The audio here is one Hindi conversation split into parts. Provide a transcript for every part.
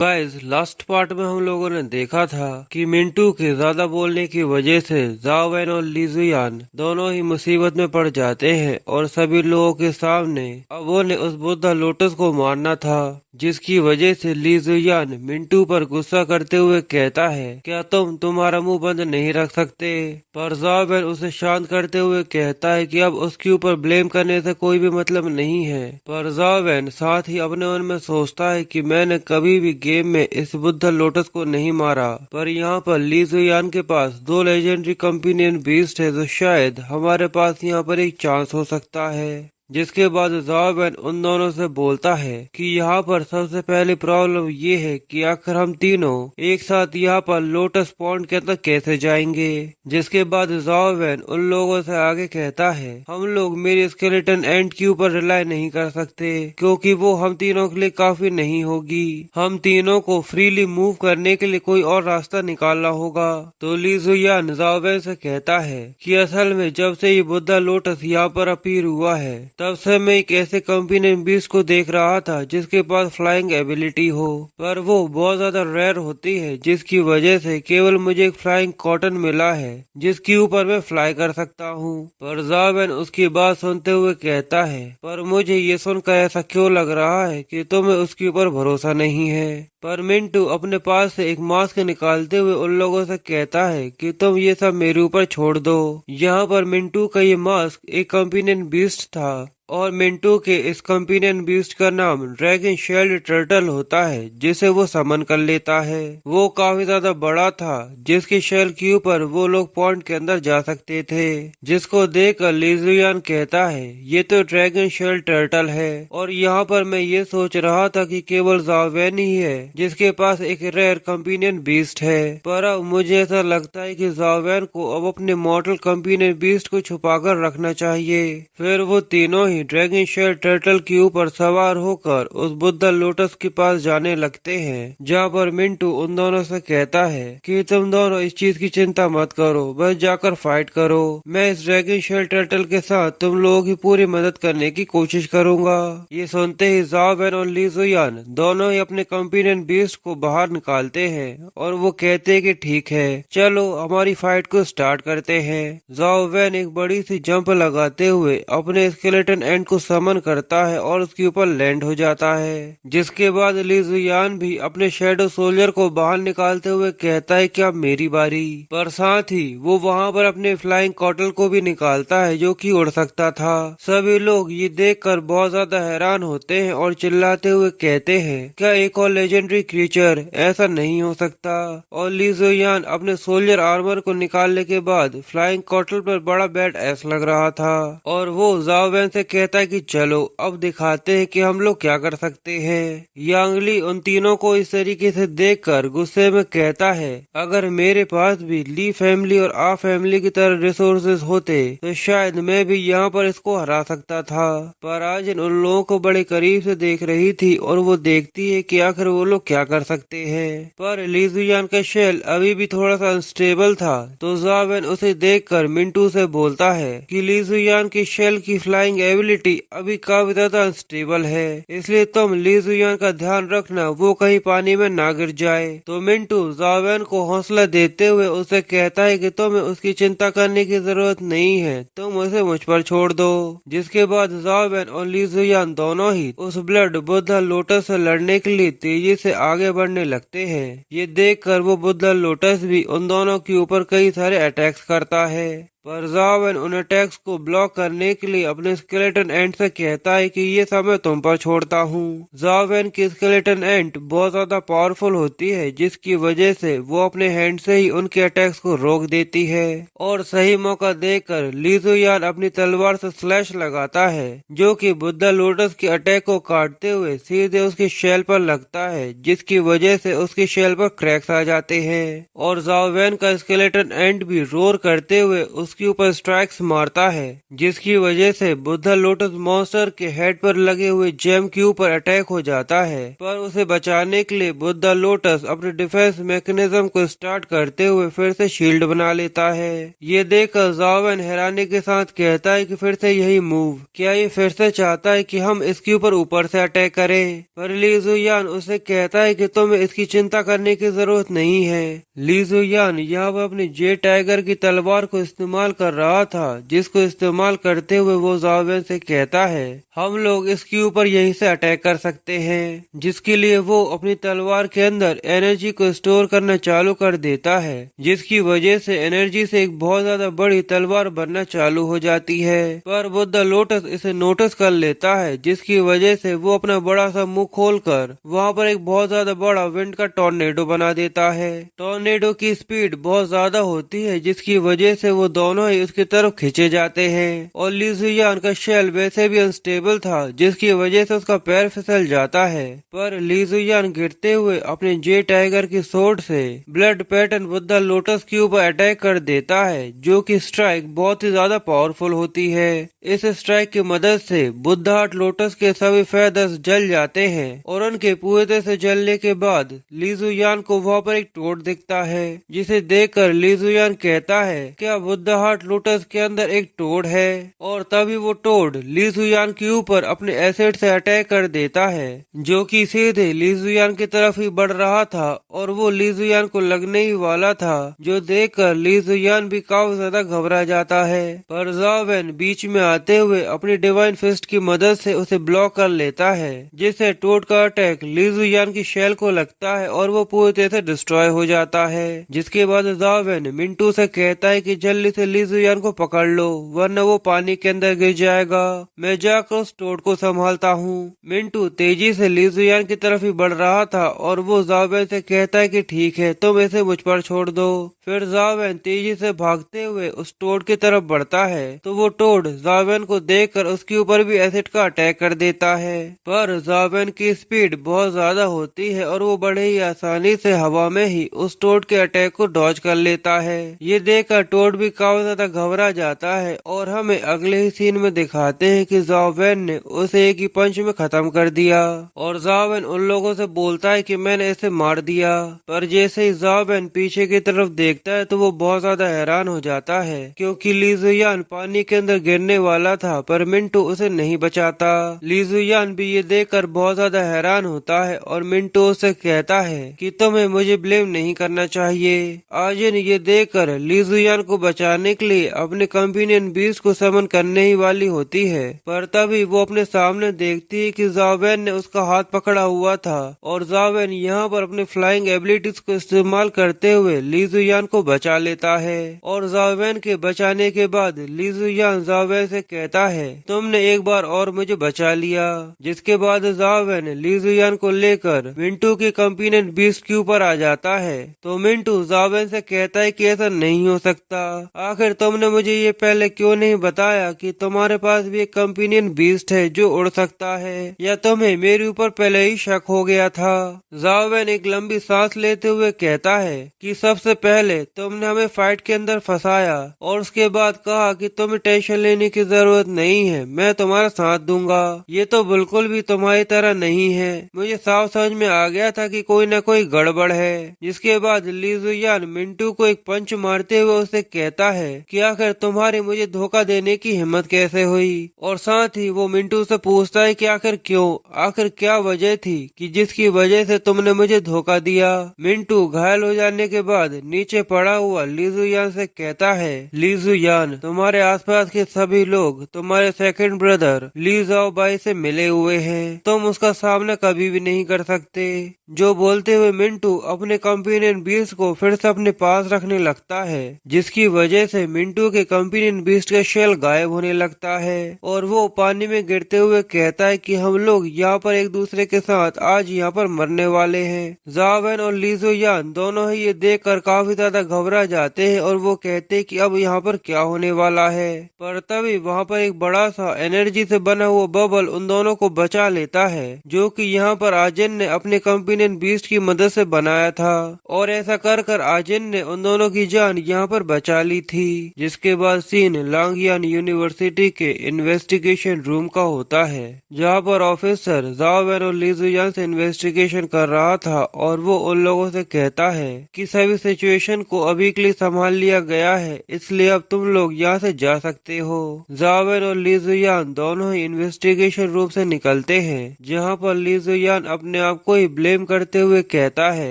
गाइस, लास्ट पार्ट में हम लोगों ने देखा था कि मिंटू के ज्यादा बोलने की वजह से जाओ वैन और लीजुयान दोनों ही मुसीबत में पड़ जाते हैं और सभी लोगों के सामने अब उन्हें उस बुद्धा लोटस को मारना था, जिसकी वजह से लीजुयान मिंटू पर गुस्सा करते हुए कहता है, क्या तुम तुम्हारा मुंह बंद नहीं रख सकते? पर जाओ वैन उसे शांत करते हुए कहता है कि अब उसके ऊपर ब्लेम करने से कोई भी मतलब नहीं है। पर जाओ वैन साथ ही अपने मन में सोचता है कि मैंने कभी भी गेम में इस बुद्धा लोटस को नहीं मारा, पर यहाँ पर ली जुयान के पास दो लेजेंडरी कंपेनियन बीस्ट है, तो शायद हमारे पास यहाँ पर एक चांस हो सकता है। जिसके बाद जाओ वैन उन दोनों से बोलता है कि यहाँ पर सबसे पहली प्रॉब्लम ये है कि आखिर हम तीनों एक साथ यहाँ पर लोटस पॉन्ड के अंदर कैसे जाएंगे। जिसके बाद जाओ वैन उन लोगों से आगे कहता है, हम लोग मेरी स्केलेटन एंड के ऊपर रिलाई नहीं कर सकते, क्योंकि वो हम तीनों के लिए काफी नहीं होगी। हम तीनों को फ्रीली मूव करने के लिए कोई और रास्ता निकालना होगा। तो ली जुयान जाओ वैन से कहता है कि असल में जब से ये बुद्धा लोटस यहाँ पर अपीयर हुआ है, तब से मैं एक ऐसे कंपेनियन बीस्ट को देख रहा था जिसके पास फ्लाइंग एबिलिटी हो, पर वो बहुत ज्यादा रेयर होती है, जिसकी वजह से केवल मुझे एक फ्लाइंग कॉटन मिला है जिसके ऊपर मैं फ्लाई कर सकता हूँ। पर जाओ वैन उसकी बात सुनते हुए कहता है, पर मुझे ये सुनकर ऐसा क्यों लग रहा है कि तुम्हें उसके ऊपर भरोसा नहीं है। पर मिंटू अपने पास से एक मास्क निकालते हुए उन लोगों से कहता है कि तुम ये सब मेरे ऊपर छोड़ दो। यहाँ पर मिंटू का ये मास्क एक कंपेनियन बीस्ट था और मिंटू के इस कंपेनियन बीस्ट का नाम ड्रैगन शेल्ड टर्टल होता है, जिसे वो समन कर लेता है। वो काफी ज्यादा बड़ा था, जिसके शेल के ऊपर वो लोग पॉन्ड के अंदर जा सकते थे। जिसको देखकर लीजुयान कहता है, ये तो ड्रैगन शेल्ड टर्टल है। और यहाँ पर मैं ये सोच रहा था कि केवल जाओ वैन ही है जिसके पास एक रेयर कंपेनियन बीस्ट है, पर अब मुझे ऐसा लगता है कि जाओ वैन को अब अपने मॉडल कंपेनियन बीस्ट को छुपाकर रखना चाहिए। फिर वो तीनों ही ड्रैगन शेल टर्टल के ऊपर सवार होकर उस बुद्धा लोटस के पास जाने लगते हैं, जहाँ पर मिंटू उन दोनों से कहता है कि तुम दोनों इस चीज की चिंता मत करो, बस जाकर फाइट करो। मैं इस ड्रैगन शेल टर्टल के साथ तुम लोगों की पूरी मदद करने की कोशिश करूंगा। ये सुनते ही जाओ वैन और ली जुयान दोनों ही अपने कंपेनियन बीस्ट को बाहर निकालते हैं और वो कहते हैं कि ठीक है, चलो हमारी फाइट को स्टार्ट करते हैं। जाओ वैन एक बड़ी सी जंप लगाते हुए अपने स्केलेटन एंड को समन करता है और उसके ऊपर लैंड हो जाता है। जिसके बाद ली जुयान भी अपने शैडो सोल्जर को बाहर निकालते हुए कहता है कि अब मेरी बारी। पर साथ ही वो वहाँ पर अपने फ्लाइंग कॉटल को भी निकालता है जो कि उड़ सकता था। सभी लोग ये देखकर बहुत ज्यादा हैरान होते हैं और चिल्लाते हुए कहते हैं, क्या एक और लेजेंडरी क्रीचर? ऐसा नहीं हो सकता। और ली जुयान अपने सोल्जर आर्मर को निकालने के बाद फ्लाइंग कॉटल पर बड़ा बैड ऐस लग रहा था और वो जाओ वैन से कहता है कि चलो अब दिखाते हैं कि हम लोग क्या कर सकते हैं। यांग ली उन तीनों को इस तरीके से देखकर गुस्से में कहता है, अगर मेरे पास भी ली फैमिली और आ फैमिली की तरह रिसोर्सेज होते तो शायद मैं भी यहाँ पर इसको हरा सकता था। पर आज उन लोगों को बड़े करीब से देख रही थी और वो देखती है कि आखिर वो लोग क्या कर सकते हैं। पर ली जुयान का शेल अभी भी थोड़ा सा अनस्टेबल था, तो जाओ वैन उसे देखकर मिंटू से बोलता है कि ली जुयान की शेल की फ्लाइंग एबिलिटी अभी काफी ज्यादा अनस्टेबल है, इसलिए तुम ली जुयान का ध्यान रखना वो कहीं पानी में ना गिर जाए। तो मिंटू जाओ वैन को हौसला देते हुए उसे कहता है कि तुम्हें उसकी चिंता करने की जरूरत नहीं है, तुम उसे मुझ पर छोड़ दो। जिसके बाद जाओ वैन और ली जुयान दोनों ही उस ब्लड बुद्धा लोटस से लड़ने के लिए तेजी से आगे बढ़ने लगते हैं। ये देखकर वो बुद्धा लोटस भी उन दोनों के ऊपर कई सारे अटैक्स करता है, पर जाओ वैन उन अटैक्स को ब्लॉक करने के लिए अपने स्केलेटन एंड से कहता है कि ये सब मैं तुम पर छोड़ता हूँ। जाओ वैन की स्केलेटन एंड बहुत ज्यादा पावरफुल होती है, जिसकी वजह से वो अपने हैंड से ही उनके अटैक्स को रोक देती है और सही मौका देकर ली जुयान अपनी तलवार से स्लैश लगाता है, जो कि बुद्धा लोटस के अटैक को काटते हुए सीधे उसके शेल पर लगता है, जिसकी वजह से उसके शेल पर क्रैक्स आ जाते हैं और जाओ वैन का स्केलेटन एंड भी रोर करते हुए उसके ऊपर स्ट्राइक्स मारता है, जिसकी वजह से बुद्धा लोटस मॉन्स्टर के हेड पर लगे हुए जेम के ऊपर अटैक हो जाता है। पर उसे बचाने के लिए बुद्धा लोटस अपने डिफेंस मैकेनिज्म को स्टार्ट करते हुए फिर से शील्ड बना लेता है। ये देखकर ज़ाओ वैन हैरानी के साथ कहता है कि फिर से यही मूव, क्या ये फिर से चाहता है कि हम इसके ऊपर से अटैक करें? पर ली जुयान उसे कहता है कि तुम्हें इसकी चिंता करने की जरूरत नहीं है। ली जुयान यहाँ पर अपनी जे टाइगर की तलवार को इस्तेमाल कर रहा था, जिसको इस्तेमाल करते हुए वो ज़ाओ वैन से कहता है हम लोग इसके ऊपर यहीं से अटैक कर सकते हैं, जिसके लिए वो अपनी तलवार के अंदर एनर्जी को स्टोर करना चालू कर देता है, जिसकी वजह से एनर्जी से एक बहुत ज्यादा बड़ी तलवार बनना चालू हो जाती है। पर बुद्धा लोटस इसे नोटिस कर लेता है, जिसकी वजह से वो अपना बड़ा सा मुंह खोलकर वहाँ पर एक बहुत ज्यादा बड़ा विंड का टॉर्नेडो बना देता है। टॉर्नेडो की स्पीड बहुत ज्यादा होती है, जिसकी वजह से वो दोनों ही उसकी तरफ खींचे जाते हैं। और ली जुयान का शेल वैसे भी अनस्टेबल था, जिसकी वजह से उसका पैर फिसल जाता है। पर ली जुयान गिरते हुए अपने जे टाइगर की सोर्ड से ब्लड पैटर्न बुद्धा लोटस के ऊपर अटैक कर देता है, जो कि स्ट्राइक बहुत ही ज्यादा पावरफुल होती है। इस स्ट्राइक की मदद से बुद्धा हार्ट लोटस के सभी फेदर्स जल जाते हैं और उनके पूरे तरह से जलने के बाद ली जुयान को वहाँ पर एक टोड दिखता है, जिसे देखकर ली जुयान कहता है क्या बुद्धा हार्ट लोटस के अंदर एक टोड है? और तभी वो टोड ली जुयान के ऊपर अपने एसिड से अटैक कर देता है, जो कि सीधे ली जुयान की तरफ ही बढ़ रहा था और वो ली जुयान को लगने ही वाला था, जो देखकर ली जुयान भी काफी ज्यादा घबरा जाता है। पर ज़ाओ वैन बीच में आते हुए अपनी डिवाइन फिस्ट की मदद से उसे ब्लॉक कर लेता है, जिससे टोड का अटैक ली जुयान की शेल को लगता है और वो पूरी तरह से डिस्ट्रॉय हो जाता है। जिसके बाद ज़ाओ वैन मिंटू से कहता है कि जल्दी से ली जुयान को पकड़ लो, वरना वो पानी के अंदर गिर जाएगा। मैं जाकर उस टोड को संभालता हूँ। मिंटू तेजी से ली जुयान की तरफ ही बढ़ रहा था और वो ज़ाओ वैन से कहता है कि ठीक है, तुम इसे मुझ पर छोड़ दो। फिर ज़ाओ वैन तेजी से भागते हुए उस टोड की तरफ बढ़ता है, तो वो टोड ज़ाओ वैन को देखकर उसके ऊपर भी एसिड का अटैक कर देता है। पर ज़ाओ वैन की स्पीड बहुत ज्यादा होती है और वो बड़े ही आसानी से हवा में ही उस टोड के अटैक को डॉज कर लेता है। ये देखकर टोड भी काफी ज्यादा घबरा जाता है और हमें अगले ही सीन में दिखाते हैं कि ज़ाओ वैन ने उसे एक ही पंच में खत्म कर दिया और ज़ाओ वैन उन लोगों से बोलता है कि मैंने इसे मार दिया। पर जैसे ही ज़ाओ वैन पीछे की तरफ देखता है तो वो बहुत ज्यादा हैरान हो जाता है, क्योंकि ली जुयान पानी के अंदर गिरने वाला था, पर मिंटू उसे नहीं बचाता। ली जुयान भी ये देखकर बहुत ज्यादा हैरान होता है और मिंटू उसे कहता है कि तुम्हें मुझे ब्लेम नहीं करना चाहिए। आजिन ये देखकर ली जुयान को बचाने के लिए अपने कंपेनियन बीस्ट को समन करने ही वाली होती है, पर तभी वो अपने सामने देखती है कि ज़ाओ वैन ने उसका हाथ पकड़ा हुआ था और ज़ाओ वैन यहाँ पर अपने फ्लाइंग एबिलिटीज को इस्तेमाल करते हुए ली जुयान को बचा लेता है। और ज़ाओ वैन के बचाने के बाद ली जुयान ज़ाओ वैन से कहता है तुमने एक बार और मुझे बचा लिया। जिसके बाद ज़ाओ वैन ली जुयान को लेकर मिंटू के कंपेनियन बीस्ट के ऊपर आ जाता है, तो मिंटू ज़ाओ वैन से कहता है कि ऐसा नहीं हो सकता, आखिर तुमने मुझे ये पहले क्यों नहीं बताया कि तुम्हारे पास भी एक कंपेनियन बीस्ट है जो उड़ सकता है, या तुम्हें मेरे ऊपर पहले ही शक हो गया था? ज़ाओ वैन एक लंबी सांस लेते हुए कहता है कि सबसे पहले तुमने हमें फाइट के अंदर फंसाया और उसके बाद कहा कि तुम्हें टेंशन लेने की जरूरत नहीं है, मैं तुम्हारा साथ दूंगा। ये तो बिल्कुल भी तुम्हारी तरह नहीं है, मुझे साफ समझ में आ गया था कि कोई न कोई गड़बड़ है। जिसके बाद ली जुयान मिंटू को एक पंच मारते हुए उसे कहता है कि आखिर तुम्हारी मुझे धोखा देने की हिम्मत कैसे हुई, और साथ ही वो मिंटू से पूछता है कि आखिर क्यों, आखिर क्या वजह थी कि जिसकी वजह से तुमने मुझे धोखा दिया। मिंटू घायल हो जाने के बाद नीचे पड़ा हुआ ली जुयान से कहता है ली जुयान तुम्हारे आसपास के सभी लोग तुम्हारे सेकंड ब्रदर ली ज़ाओ बाई से मिले हुए हैं, तुम उसका सामना कभी भी नहीं कर सकते। जो बोलते हुए मिंटू अपने कंपेनियन बीस्ट को फिर से अपने पास रखने लगता है, जिसकी वजह से मिंटू के कंपेनियन बीस्ट का शेल गायब होने लगता है और वो पानी में गिरते हुए कहता है कि हम लोग यहाँ पर एक दूसरे के साथ आज यहाँ पर मरने वाले हैं। ज़ाओ वैन और ली जुयान दोनों ही ये देखकर काफी ज्यादा घबरा जाते हैं और वो कहते हैं कि अब यहाँ पर क्या होने वाला है। पर तभी वहाँ पर एक बड़ा सा एनर्जी से बना हुआ बबल उन दोनों को बचा लेता है, जो कि यहाँ पर आजिन ने अपने कंपेनियन क्वीन एंड बीस्ट की मदद से बनाया था और ऐसा कर कर आजिन ने उन दोनों की जान यहाँ पर बचा ली थी। जिसके बाद सीन लांगियान यूनिवर्सिटी के इन्वेस्टिगेशन रूम का होता है, जहाँ पर ऑफिसर जाओ वैन और ली जुयान से इन्वेस्टिगेशन कर रहा था और वो उन लोगों से कहता है कि सभी सिचुएशन को अभी के लिए संभाल लिया गया है, इसलिए अब तुम लोग यहाँ से जा सकते हो। जाओ वैन और ली जुयान दोनों ही इन्वेस्टिगेशन रूम से निकलते हैं, जहाँ पर ली जुयान अपने आप को ही ब्लेम करते हुए कहता है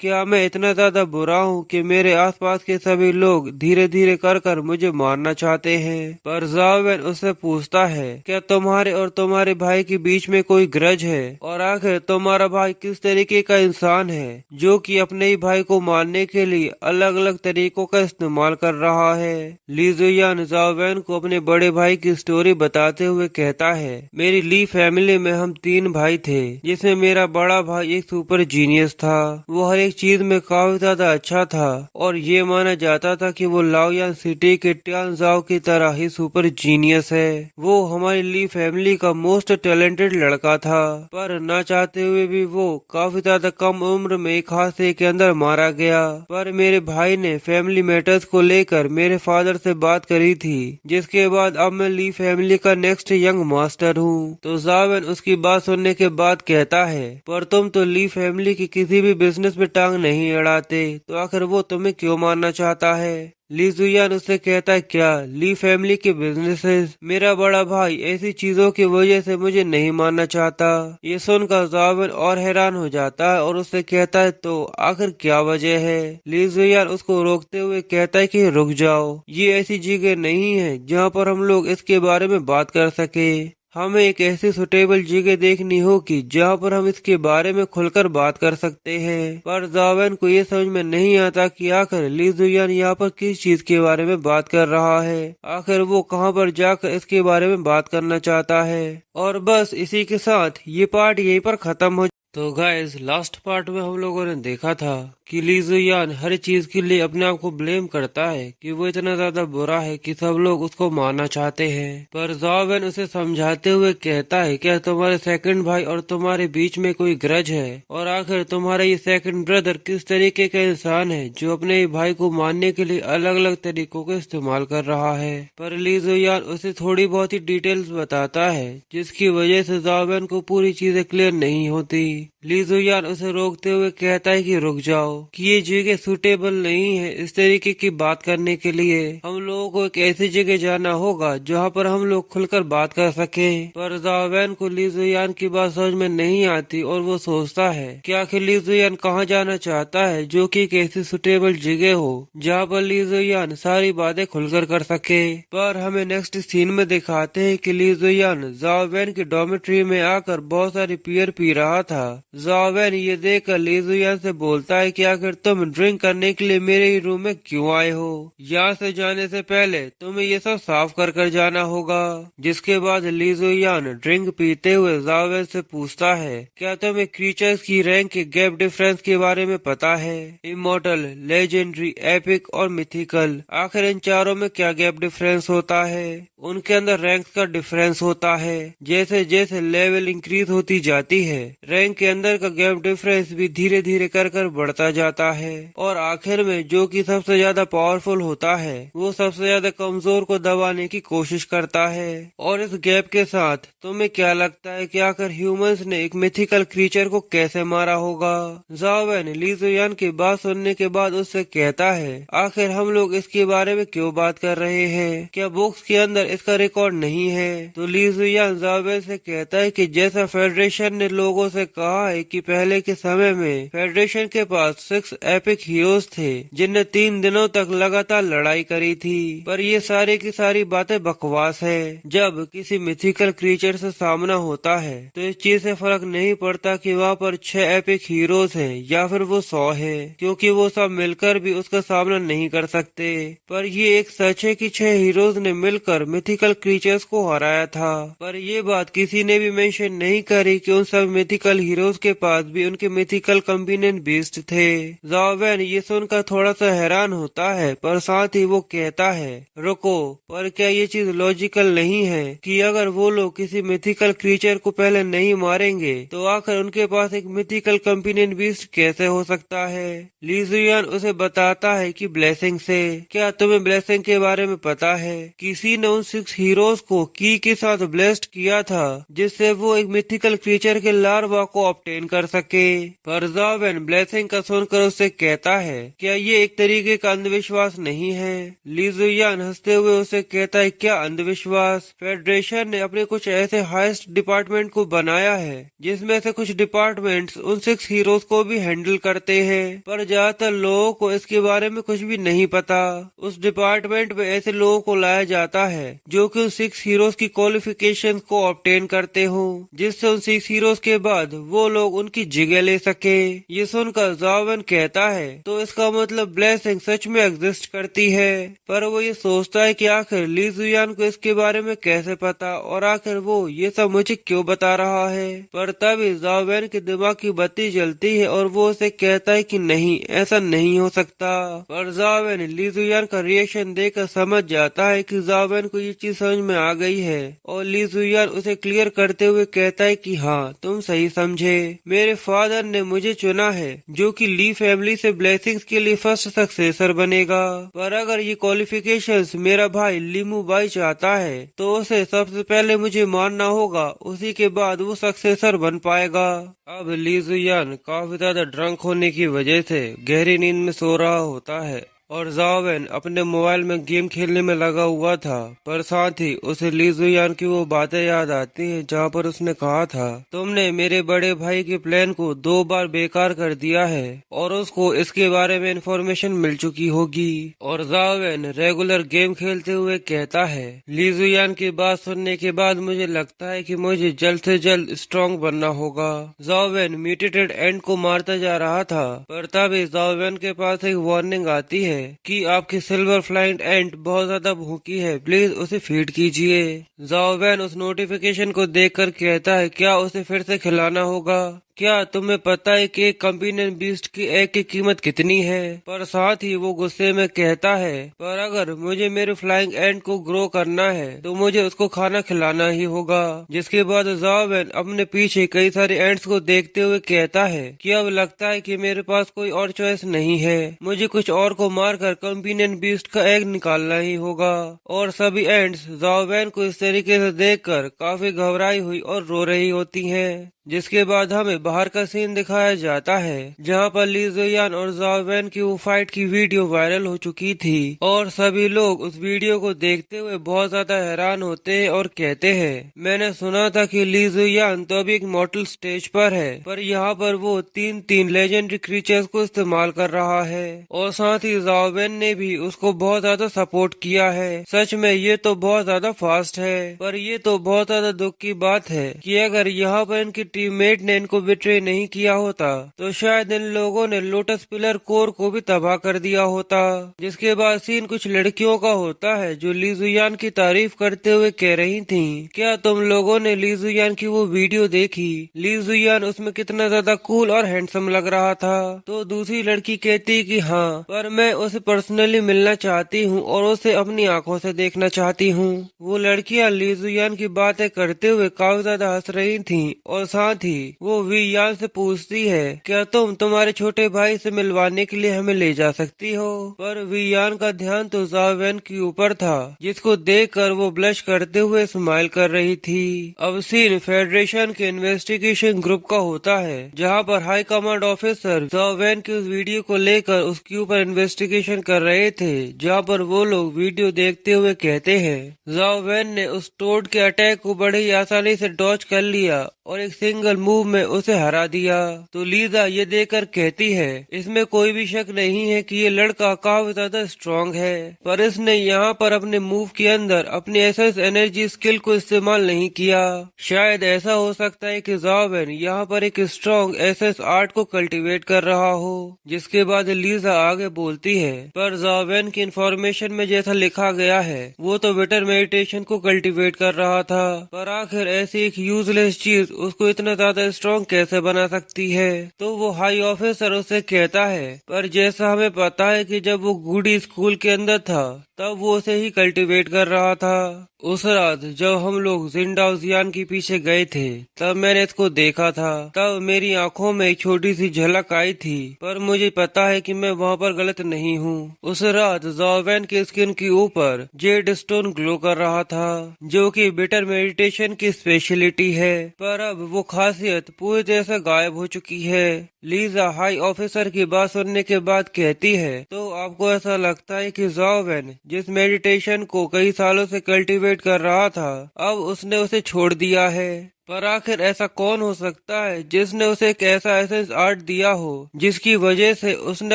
क्या मैं इतना ज्यादा बुरा हूँ कि मेरे आसपास के सभी लोग धीरे धीरे कर कर मुझे मारना चाहते हैं। पर जाओ वैन उससे पूछता है क्या तुम्हारे और तुम्हारे भाई के बीच में कोई ग्रज है, और आखिर तुम्हारा भाई किस तरीके का इंसान है जो कि अपने ही भाई को मारने के लिए अलग अलग तरीकों का इस्तेमाल कर रहा है। ली जुयान जाओ वैन को अपने बड़े भाई की स्टोरी बताते हुए कहता है मेरी ली फैमिली में हम 3 भाई थे, जिसमें मेरा बड़ा भाई एक सुपर जीनियस था। वो हर एक चीज में काफी ज्यादा अच्छा था और ये माना जाता था कि वो लाओयान सिटी के टियान जाओ की तरह ही सुपर जीनियस है। वो हमारी ली फैमिली का मोस्ट टैलेंटेड लड़का था, पर न चाहते हुए भी वो काफी ज्यादा कम उम्र में एक हादसे के अंदर मारा गया। पर मेरे भाई ने फैमिली मैटर्स को लेकर मेरे फादर से बात करी थी, जिसके बाद अब मैं ली फैमिली का नेक्स्ट यंग मास्टर हूँ। तो जावेन उसकी बात सुनने के बाद कहता है पर तुम तो ली फैमिली की किसी भी बिजनेस में टांग नहीं अड़ाते, तो आखिर वो तुम्हें क्यों मारना चाहता है। ली जुयान उससे कहता है क्या ली फैमिली के बिजनेसेस, मेरा बड़ा भाई ऐसी चीजों की वजह से मुझे नहीं मानना चाहता। ये सुनकर जावेन और हैरान हो जाता है और उससे कहता है तो आखिर क्या वजह है। ली जुयान उसको रोकते हुए कहता है कि रुक जाओ, ये ऐसी जगह नहीं है जहाँ पर हम लोग इसके बारे में बात कर सके। हमें एक ऐसी सुटेबल जगह देखनी होगी जहाँ पर हम इसके बारे में खुलकर बात कर सकते हैं। पर जावेन को ये समझ में नहीं आता कि आखिर ली जुयान यहाँ पर किस चीज के बारे में बात कर रहा है, आखिर वो कहाँ पर जाकर इसके बारे में बात करना चाहता है। और बस इसी के साथ ये पार्ट यहीं पर खत्म हो। तो गाइस लास्ट पार्ट में हम लोगों ने देखा था कि ली जुयान हर चीज के लिए अपने आप को ब्लेम करता है कि वो इतना ज्यादा बुरा है कि सब लोग उसको मारना चाहते हैं। पर जाओ वैन उसे समझाते हुए कहता है क्या तुम्हारे सेकंड भाई और तुम्हारे बीच में कोई ग्रज है, और आखिर तुम्हारा ये सेकंड ब्रदर किस तरीके का इंसान है जो अपने ही भाई को मारने के लिए अलग अलग तरीकों का इस्तेमाल कर रहा है। पर ली जुयान उसे थोड़ी बहुत ही डिटेल्स बताता है, जिसकी वजह से जाओ वैन को पूरी चीजें क्लियर नहीं होती। ली जुयान उसे रोकते हुए कहता है कि रुक जाओ, कि ये जगह सुटेबल नहीं है इस तरीके की बात करने के लिए। हम लोगों को एक ऐसी जगह जाना होगा जहाँ पर हम लोग खुलकर बात कर सके। पर जाओ वैन को ली जुयान की बात समझ में नहीं आती और वो सोचता है कि आखिर ली जुयान कहाँ जाना चाहता है जो कि एक ऐसी सुटेबल जगह हो जहाँ पर ली जुयान सारी बातें खुलकर कर सके। पर हमें नेक्स्ट सीन में दिखाते हैं कि ली जुयान जाओ वैन की डॉर्मेट्री में आकर बहुत सारी बियर पी रहा था। जाओ वैन ये देखकर ली जुयान से बोलता है कि आखिर तुम ड्रिंक करने के लिए मेरे ही रूम में क्यों आए हो, यहाँ से जाने से पहले तुम्हें ये सब साफ कर कर जाना होगा। जिसके बाद ली जुयान ड्रिंक पीते हुए जाओ वैन से पूछता है क्या तुम्हें क्रीचर्स की रैंक के गैप डिफरेंस के बारे में पता है, इमॉर्टल, लेजेंडरी, एपिक और मिथिकल, आखिर इन चारों में क्या गैप डिफरेंस होता है। उनके अंदर रैंक का डिफरेंस होता है, जैसे जैसे लेवल इंक्रीज होती जाती है रैंक के अंदर का गैप डिफरेंस भी धीरे धीरे कर कर बढ़ता जाता है, और आखिर में जो कि सबसे ज्यादा पावरफुल होता है वो सबसे ज्यादा कमजोर को दबाने की कोशिश करता है। और इस गैप के साथ तुम्हें क्या लगता है कि आखिर ह्यूमंस ने एक मिथिकल क्रीचर को कैसे मारा होगा। जाओ वैन ली जुयान की बात सुनने के बाद उससे कहता है आखिर हम लोग इसके बारे में क्यों बात कर रहे हैं, क्या बुक्स के अंदर इसका रिकॉर्ड नहीं है। तो ली जुयान जाओ वैन से कहता है कि जैसा फेडरेशन ने लोगों से कहा है कि पहले के समय में फेडरेशन के पास 6 एपिक हीरोज थे जिनने 3 दिनों तक लगातार लड़ाई करी थी, पर ये सारी की सारी बातें बकवास है। जब किसी मिथिकल क्रीचर से सामना होता है तो इस चीज से फर्क नहीं पड़ता कि वहाँ पर 6 एपिक हीरोज हैं या फिर वो 100 है, क्योंकि वो सब मिलकर भी उसका सामना नहीं कर सकते। पर ये एक सच है कि 6 हीरोज ने मिलकर मिथिकल क्रीचर्स को हराया था, पर ये बात किसी ने भी मेंशन नहीं करी कि उन सब मिथिकल हीरो हीरोज के पास भी उनके मिथिकल कंपेनियन बीस्ट थे। ज़ाओ वैन ये सुनकर थोड़ा सा हैरान होता है, पर साथ ही वो कहता है, रुको, पर क्या ये चीज लॉजिकल नहीं है कि अगर वो लोग किसी मिथिकल क्रीचर को पहले नहीं मारेंगे तो आखिर उनके पास एक मिथिकल कंपेनियन बीस्ट कैसे हो सकता है। ली जुयान उसे बताता है कि ब्लेसिंग से। क्या तुम्हें ब्लेसिंग के बारे में पता है? किसी ने उन 6 हीरोज को की के साथ ब्लेस्ड किया था जिससे वो एक मिथिकल क्रीचर के लार्वा को ऑब्टेन कर सके। पर ज़ाओ वैन ब्लेसिंग का सुनकर उससे कहता है, क्या ये एक तरीके का अंधविश्वास नहीं है? ली जुयान हंसते हुए उसे कहता है, क्या अंधविश्वास? फेडरेशन ने अपने कुछ ऐसे हाईएस्ट डिपार्टमेंट को बनाया है जिसमें से कुछ डिपार्टमेंट्स उन 6 हीरोज को भी हैंडल करते हैं, पर ज्यादातर लोगों को इसके बारे में कुछ भी नहीं पता। उस डिपार्टमेंट में ऐसे लोगों को लाया जाता है जो कि उन 6 हीरोज की क्वालिफिकेशन को ऑब्टेन करते हो, जिससे उन 6 हीरोज के बाद वो लोग उनकी जगह ले सके। ये सुनकर ज़ाओ वैन कहता है, तो इसका मतलब ब्लेसिंग सच में एग्जिस्ट करती है। पर वो ये सोचता है कि आखिर ली जुयान को इसके बारे में कैसे पता और आखिर वो ये सब मुझे क्यों बता रहा है। पर तभी ज़ाओ वैन के दिमाग की बत्ती जलती है और वो उसे कहता है कि नहीं, ऐसा नहीं हो सकता। पर ज़ाओ वैन ली जुयान का रिएक्शन देखकर समझ जाता है कि ज़ाओ वैन को ये चीज समझ में आ गई है और ली जुयान उसे क्लियर करते हुए कहता है कि हाँ, तुम सही समझे। मेरे फादर ने मुझे चुना है जो कि ली फैमिली से ब्लेसिंग्स के लिए फर्स्ट सक्सेसर बनेगा। पर अगर ये क्वालिफिकेशंस मेरा भाई लिमू बाई चाहता है तो उसे सबसे पहले मुझे मारना होगा, उसी के बाद वो सक्सेसर बन पाएगा। अब ली जुयान काफी ज्यादा ड्रंक होने की वजह से गहरी नींद में सो रहा होता है और ज़ाओ वैन अपने मोबाइल में गेम खेलने में लगा हुआ था। पर साथ ही उसे ली जुयान की वो बातें याद आती हैं जहाँ पर उसने कहा था, तुमने मेरे बड़े भाई के प्लान को 2 बार बेकार कर दिया है और उसको इसके बारे में इंफॉर्मेशन मिल चुकी होगी। और ज़ाओ वैन रेगुलर गेम खेलते हुए कहता है, ली जुयान की बात सुनने के बाद मुझे लगता है कि मुझे जल्द से जल्द स्ट्रॉन्ग बनना होगा। ज़ाओ वैन म्यूटेटेड एंड को मारता जा रहा था, पर तभी ज़ाओ वैन के पास एक वार्निंग आती है कि आपकी सिल्वर फ्लाइंग एंट बहुत ज्यादा भूखी है, प्लीज उसे फीड कीजिए। ज़ाओ वैन उस नोटिफिकेशन को देखकर कहता है, क्या उसे फिर से खिलाना होगा? क्या तुम्हें पता है कि एक कंपेनियन बीस्ट की एग की कीमत कितनी है? पर साथ ही वो गुस्से में कहता है, पर अगर मुझे मेरे फ्लाइंग एंट को ग्रो करना है तो मुझे उसको खाना खिलाना ही होगा। जिसके बाद ज़ाओ वैन अपने पीछे कई सारे एंट्स को देखते हुए कहता है कि अब लगता है कि मेरे पास कोई और चॉइस नहीं है, मुझे कुछ और को मारकर कंपेनियन बीस्ट का एग निकालना ही होगा। और सभी एंट्स ज़ाओ वैन को इस तरीके से देखकर काफी घबराई हुई और रो रही होती हैं। जिसके बाद हमें बाहर का सीन दिखाया जाता है जहाँ पर ली जुयान और ज़ाओ वैन की वो फाइट की वीडियो वायरल हो चुकी थी और सभी लोग उस वीडियो को देखते हुए बहुत ज्यादा हैरान होते हैं और कहते हैं, मैंने सुना था कि ली जुयान तो अभी एक मॉर्टल स्टेज पर है, पर यहाँ पर वो 3 लेजेंडरी क्रीचर्स को इस्तेमाल कर रहा है और साथ ही ज़ाओ वैन ने भी उसको बहुत ज्यादा सपोर्ट किया है। सच में ये तो बहुत ज्यादा फास्ट है, पर ये तो बहुत ज्यादा दुख की बात है कि अगर यहाँ पर इनकी टीममेट ने इनको बिट्रे नहीं किया होता तो शायद इन लोगों ने लोटस पिलर कोर को भी तबाह कर दिया होता। जिसके बाद सीन कुछ लड़कियों का होता है जो ली जुयान की तारीफ करते हुए कह रही थीं, क्या तुम लोगों ने ली जुयान की वो वीडियो देखी? ली जुयान उसमें कितना ज्यादा कूल और हैंडसम लग रहा था। तो दूसरी लड़की कहती कि हाँ, पर मैं उसे पर्सनली मिलना चाहती हूँ और उसे अपनी आंखों से देखना चाहती हूँ। वो लड़कियाँ ली जुयान की बातें करते हुए काफी ज्यादा हंस रही थी और साथ ही वो वी यान से पूछती है, क्या तुम तुम्हारे छोटे भाई से मिलवाने के लिए हमें ले जा सकती हो? पर वी यान का ध्यान तो ज़ाओ वैन के ऊपर था, जिसको देखकर वो ब्लश करते हुए स्माइल कर रही थी। अब सीन फेडरेशन के इन्वेस्टिगेशन ग्रुप का होता है जहाँ पर high command officer Zhao Wan की उस वीडियो को लेकर उसके ऊपर इन्वेस्टिगेशन कर रहे थे, जहाँ पर वो लोग वीडियो देखते हुए कहते हैं, ज़ाओ वैन ने उस टोड के अटैक को बड़े ही आसानी से डॉज कर लिया और एक सिंगल मूव में उसे हरा दिया। तो लीजा ये देखकर कहती है, इसमें कोई भी शक नहीं है कि ये लड़का काफी ज्यादा स्ट्रॉन्ग है, पर इसने यहाँ पर अपने मूव के अंदर अपनी एसेंस एनर्जी स्किल को इस्तेमाल नहीं किया। शायद ऐसा हो सकता है कि ज़ाओ वैन यहाँ पर एक स्ट्रॉन्ग एसेंस आर्ट को कल्टीवेट कर रहा हो। जिसके बाद लीजा आगे बोलती है, पर ज़ाओ वैन की इंफॉर्मेशन में जैसा लिखा गया है वो तो विटर मेडिटेशन को कल्टीवेट कर रहा था, पर आखिर ऐसी एक यूजलेस चीज उसको इतना ज्यादा स्ट्रॉन्ग कैसे बना सकती है। तो वो हाई ऑफिसर उसे कहता है, पर जैसा हमें पता है कि जब वो गुडी स्कूल के अंदर था तब वो उसे ही कल्टीवेट कर रहा था। उस रात जब हम लोग जिंडाओजियान के पीछे गए थे तब मैंने इसको देखा था। तब मेरी आंखों में एक छोटी सी झलक आई थी, पर मुझे पता है कि मैं वहाँ पर गलत नहीं हूँ। उस रात ज़ाओ वैन की स्किन के ऊपर जेड स्टोन ग्लो कर रहा था, जो कि बेटर मेडिटेशन की स्पेशलिटी है, पर अब वो खासियत पूरी तरह से गायब हो चुकी है। लीजा हाई ऑफिसर की बात सुनने के बाद कहती है, तो आपको ऐसा लगता है कि ज़ाओ वैन जिस मेडिटेशन को कई सालों से कल्टीवेट कर रहा था अब उसने उसे छोड़ दिया है। पर आखिर ऐसा कौन हो सकता है जिसने उसे एक ऐसा एसेंस आर्ट दिया हो जिसकी वजह से उसने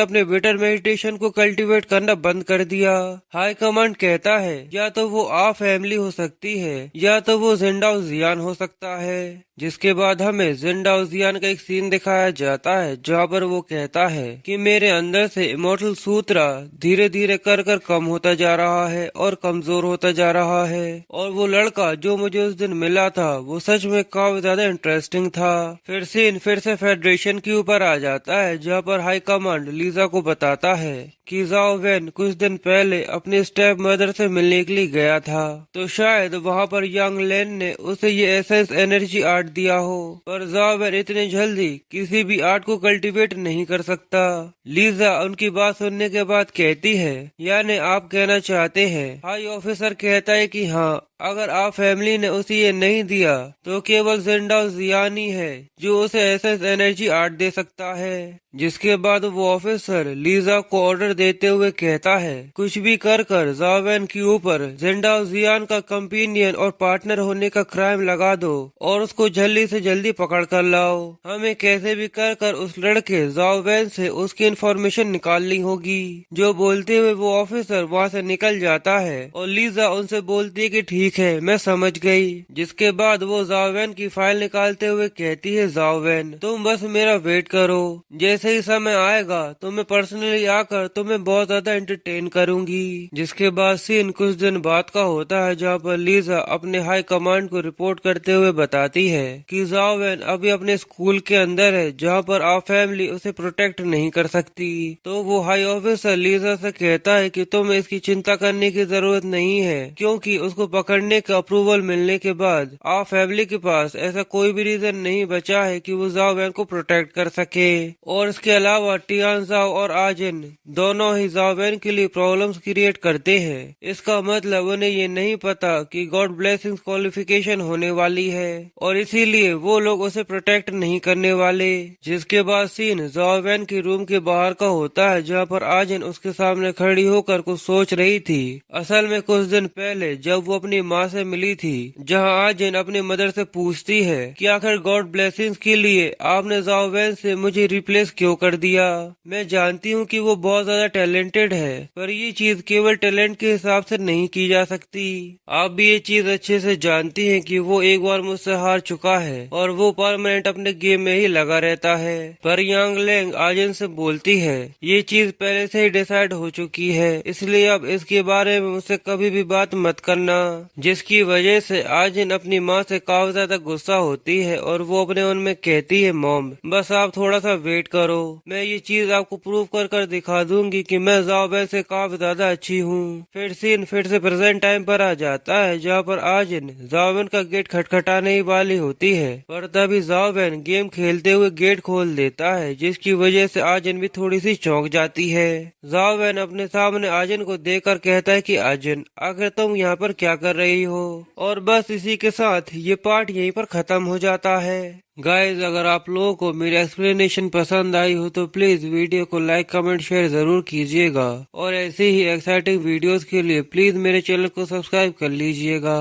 अपने बेटर मेडिटेशन को कल्टीवेट करना बंद कर दिया। हाई कमांड कहता है या तो वो आ फैमिली हो सकती है या तो वो जिंडाओजियान हो सकता है। जिसके बाद हमें जिंडाओजियान का एक सीन दिखाया जाता है जहाँ पर वो कहता है कि मेरे अंदर से इमोर्टल सूत्रा धीरे धीरे कर कर कम होता जा रहा है और कमजोर होता जा रहा है। और वो लड़का जो मुझे उस दिन मिला था वो सच में काफी ज्यादा इंटरेस्टिंग था। फिर सीन फिर से फेडरेशन के ऊपर आ जाता है जहाँ पर हाई कमांड लीजा को बताता है कि ज़ाओ वैन कुछ दिन पहले अपनी स्टेप मदर से मिलने के लिए गया था, तो शायद वहाँ पर यांग लेन ने उसे ये एसेंस एनर्जी आर्ट दिया हो। पर ज़ाओ वैन इतने जल्दी किसी भी आर्ट को कल्टीवेट नहीं कर सकता। लीजा उनकी बात सुनने के बाद कहती है, यानी आप कहना चाहते हैं। हाई ऑफिसर कहता है कि हाँ, अगर आप फैमिली ने उसे ये नहीं दिया तो केवल जिंडाओजियान ही है जो उसे एसेंस एनर्जी आर्ट दे सकता है। जिसके बाद वो ऑफिसर लीजा को ऑर्डर देते हुए कहता है, कुछ भी कर कर ज़ाओ वैन के ऊपर जिंडाओजियान का कंपेनियन और पार्टनर होने का क्राइम लगा दो और उसको जल्दी से जल्दी पकड़ कर लाओ। हमें कैसे भी कर कर उस लड़के ज़ाओ वैन से उसकी इन्फॉर्मेशन निकालनी होगी। जो बोलते हुए वो ऑफिसर वहाँ से निकल जाता है और लीजा उनसे बोलती है कि ठीक है, मैं समझ गई। जिसके बाद वो ज़ाओ वैन की फाइल निकालते हुए कहती है, ज़ाओ वैन तुम बस मेरा वेट करो, जैसे ही समय आएगा तो मैं पर्सनली आकर तुम्हें बहुत ज्यादा एंटरटेन करूंगी। जिसके बाद सीन कुछ दिन बाद का होता है जहाँ पर लीजा अपने हाई कमांड को रिपोर्ट करते हुए बताती है कि ज़ाओ वैन अभी अपने स्कूल के अंदर है जहाँ पर आप फैमिली उसे प्रोटेक्ट नहीं कर सकती। तो वो हाई ऑफिसर लीजा से कहता है कि तुम्हें इसकी चिंता करने की जरूरत नहीं है, क्योंकि उसको पकड़ने का अप्रूवल मिलने के बाद आप फैमिली के पास ऐसा कोई भी रीजन नहीं बचा है कि वो ज़ाओ वैन को प्रोटेक्ट कर सके। और इसके अलावा टियान ज़ाओ और आजिन दोनों ही ज़ाओ वैन के लिए प्रॉब्लम्स क्रिएट करते हैं। इसका मतलब उन्हें ये नहीं पता कि गॉड ब्लेसिंग्स क्वालिफिकेशन होने वाली है और इसीलिए वो लोग उसे प्रोटेक्ट नहीं करने वाले। जिसके बाद सीन ज़ाओ वैन के रूम के बाहर का होता है जहाँ पर आजिन उसके सामने खड़ी होकर कुछ सोच रही थी। असल में कुछ दिन पहले जब वो अपनी माँ से मिली थी, जहाँ आजिन अपनी मदर से पूछती है कि आखिर गॉड ब्लेसिंग्स के लिए आपने ज़ाओ वैन से मुझे रिप्लेस क्यों कर दिया। मैं जानती हूँ कि वो बहुत ज्यादा टैलेंटेड है, पर ये चीज केवल टैलेंट के हिसाब से नहीं की जा सकती। आप भी ये चीज अच्छे से जानती हैं कि वो एक बार मुझसे हार चुका है और वो परमानेंट अपने गेम में ही लगा रहता है। पर यांग लेंग आजिन से बोलती है, ये चीज पहले से ही डिसाइड हो चुकी है, इसलिए अब इसके बारे में मुझसे कभी भी बात मत करना। जिसकी वजह से आजिन अपनी माँ से काफी ज्यादा गुस्सा होती है और वो अपने मन में कहती है, मॉम बस आप थोड़ा सा वेट करो, मैं ये चीज आपको प्रूव कर कर दिखा दूंगी कि मैं ज़ाओ वैन से काफी ज्यादा अच्छी हूँ। फिर सीन फिर से प्रेजेंट टाइम पर आ जाता है जहाँ पर आजिन ज़ाओ वैन का गेट खटखटाने ही वाली होती है, पर तभी ज़ाओ वैन गेम खेलते हुए गेट खोल देता है, जिसकी वजह से आजिन भी थोड़ी सी चौंक जाती है। ज़ाओ वैन अपने सामने आजिन को देखकर कहता है कि आजिन आखिर तुम यहाँ पर क्या कर रही हो। और बस इसी के साथ ये पार्ट यहीं पर खत्म हो जाता है। गाइज अगर आप लोगों को मेरी एक्सप्लेनेशन पसंद आई हो तो प्लीज वीडियो को लाइक कमेंट शेयर जरूर कीजिएगा और ऐसे ही एक्साइटिंग वीडियोस के लिए प्लीज मेरे चैनल को सब्सक्राइब कर लीजिएगा।